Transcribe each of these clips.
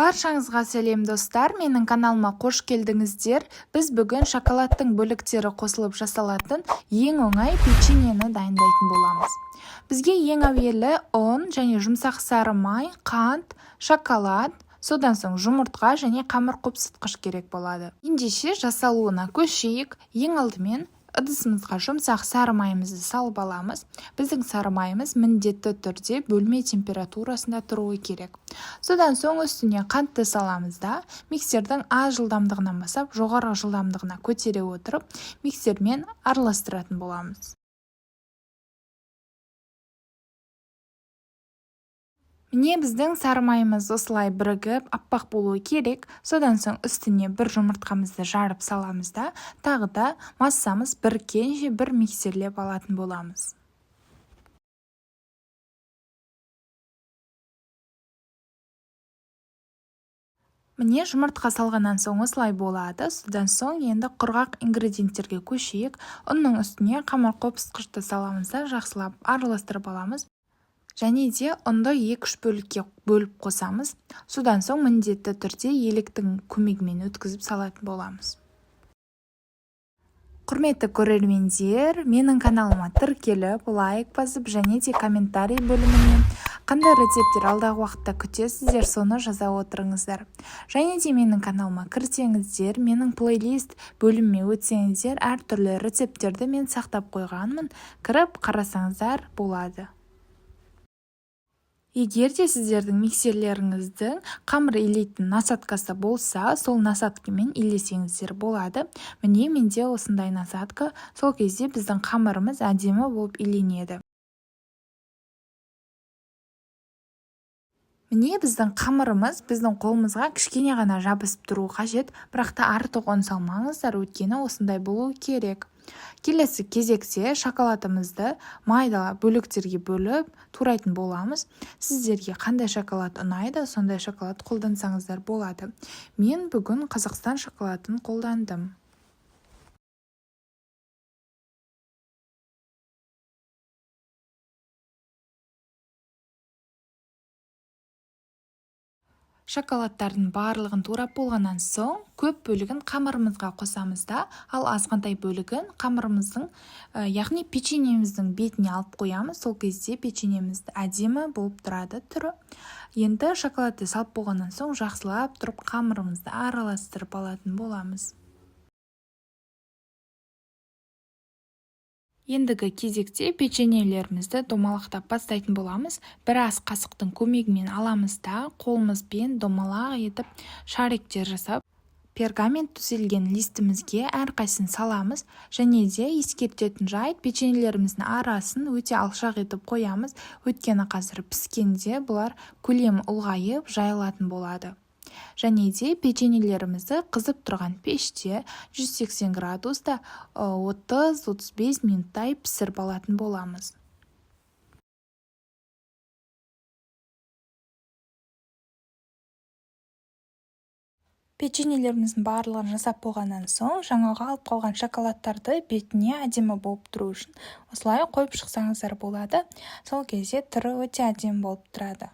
Баршаңызға сәлем достар, менің каналыма қош келдіңіздер. Біз бүгін шоколадтың бөліктері қосылып жасалатын ең оңай печеньені дайындайтын боламыз. Бізге ең әуелі ұн және жұмсақ сары май, қант, шоколад, содан соң жұмыртқа және қамыр қопсытқыш керек болады. Ендеше жасалуына көшейік. Ең алдымен ыдысымызға жұмсақ сары майымызды салып аламыз. Біздің сары майымыз міндетті түрде бөлме температурасында тұруы керек. Содан соң үстіне қантты саламыз да миксердің аз жылдамдығынан бастап жоғары жылдамдығына көтере отырып миксермен араластыратын боламыз. Міне біздің сары майымыз осылай бірігіп аппақ болуы керек. Содан соң үстіне бір жұмыртқамызды жарып саламыз да тағы да массамыз біріккенше бір миксерлеп алатын боламыз. Міне жұмыртқа салғаннан соң осылай болады. Содан соң енді құрғақ ингредиенттерге көшейік. Ұнның үстіне қамыр қопсытқышты саламыз да жақсылап араластырып аламыз. Және де ұнды 2-3 бөлікке бөліп қосамыз. Содан соң міндетті түрде електің көмегімен өткізіп салатын боламыз. Құрметті көрермендер, менің каналыма тіркеліп, лайк басып және де комментарий бөлімінен қандай рецептер алдағы уақытта күтесіздер, соны жаза отырыңыздар. Және де менің каналыма кірсеңіздер, менің плейлист бөліміме өтсеңіздер, әртүрлі рецепттерді мен сақтап қойғанмын, кіріп қарасаңыздар болады. Егер де сіздердің миксерлеріңіздің қамыр илейтін насадкасы болса, сол насадкамен илесеңіздер болады. Міне менде осындай насадка, сол кезде біздің қамырымыз әдемі болып иленеді. Міне біздің қамырымыз біздің қолымызға кішкене ғана жабысып тұру қажет, бірақ та артық ұн салмаңыздар, өйткені осындай болуы керек. Келесі кезекте шоколадымызды майда бөліктерге бөліп турайтын боламыз. Сіздерге қандай шоколад ұнайды, сондай шоколад қолдансаңыздар болады. Мен бүгін Қазақстан шоколадын қолдандым. Шоколадтардың барлығын турап болғаннан соң көп бөлігін қамырымызға қосамыз да, ал азғантай бөлігін қамырымыздың, яғни печеньеміздің бетіне алып қоямыз. Сол кезде печеньеміз әдемі болып тұрады түрі. Енді шоколадты салып болғаннан соң жақсылап тұрып қамырымызды араластырып алатын боламыз. Ендігі кезекте печеньелерімізді домалақтап бастайтын боламыз. Бір ас қасықтың көмегімен аламыз да қолымызбен домалақ етіп шариктер жасап, пергамент төселген листімізге әрқайсысын саламыз. Және де ескертетін жайт, печеньелеріміздің арасын өте алшақ етіп қоямыз. Өйткені қазір піскенде бұлар көлемі ұлғайып жайылатын болады. Және де печеньелерімізді қызып тұрған пеште 180 градуста 30-35 минуттай пісіріп алатын боламыз. Печеньелеріміздің барлығын жасап болғаннан соң, жаңағы алып қалған шоколадтарды бетіне әдемі болып тұру үшін осылай қойып шықсаңыздар болады. Сол кезде түрі өте әдемі болып тұрады.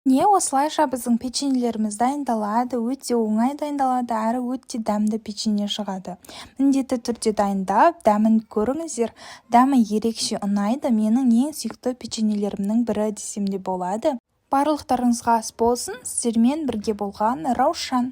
Не осылайша біздің печеньелеріміз дайындалады, өте оңай дайындалады, әрі өте дәмді печенье шығады. Міндетті түрде дайындап, дәмін көріңіздер. Дәмі ерекше ұнайды, менің ең сүйікті печеньелерімнің бірі десем де болады. Барлықтарыңызға ас болсын, сіздермен бірге болған Раушан.